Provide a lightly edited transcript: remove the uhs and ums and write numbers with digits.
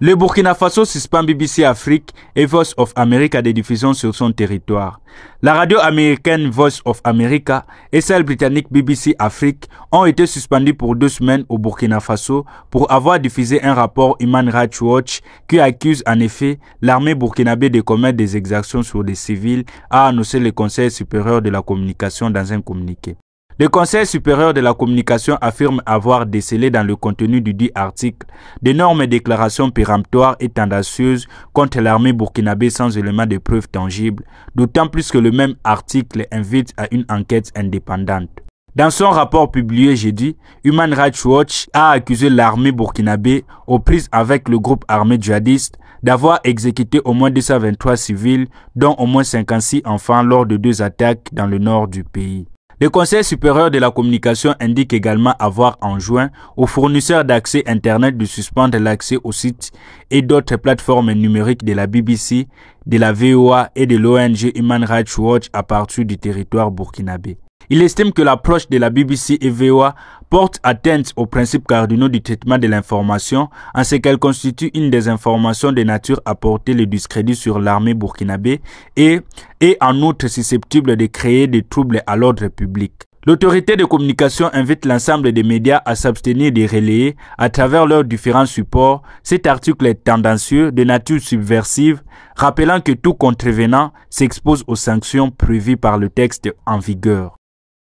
Le Burkina Faso suspend BBC Afrique et Voice of America des diffusions sur son territoire. La radio américaine Voice of America et celle britannique BBC Afrique ont été suspendues pour 2 semaines au Burkina Faso pour avoir diffusé un rapport Human Rights Watch qui accuse en effet l'armée burkinabé de commettre des exactions sur des civils, a annoncé le Conseil supérieur de la communication dans un communiqué. Le Conseil supérieur de la communication affirme avoir décelé dans le contenu du dit article d'énormes déclarations péremptoires et tendancieuses contre l'armée burkinabé sans éléments de preuves tangibles, d'autant plus que le même article invite à une enquête indépendante. Dans son rapport publié jeudi, Human Rights Watch a accusé l'armée burkinabé, aux prises avec le groupe armé djihadiste, d'avoir exécuté au moins 223 civils, dont au moins 56 enfants lors de 2 attaques dans le nord du pays. Le Conseil supérieur de la communication indique également avoir enjoint aux fournisseurs d'accès Internet de suspendre l'accès aux sites et d'autres plateformes numériques de la BBC, de la VOA et de l'ONG Human Rights Watch à partir du territoire burkinabé. Il estime que l'approche de la BBC et VOA porte atteinte aux principes cardinaux du traitement de l'information en ce qu'elle constitue une désinformation de nature à porter le discrédit sur l'armée burkinabé et est en outre susceptible de créer des troubles à l'ordre public. L'autorité de communication invite l'ensemble des médias à s'abstenir de relayer, à travers leurs différents supports, cet article est tendancieux, de nature subversive, rappelant que tout contrevenant s'expose aux sanctions prévues par le texte en vigueur.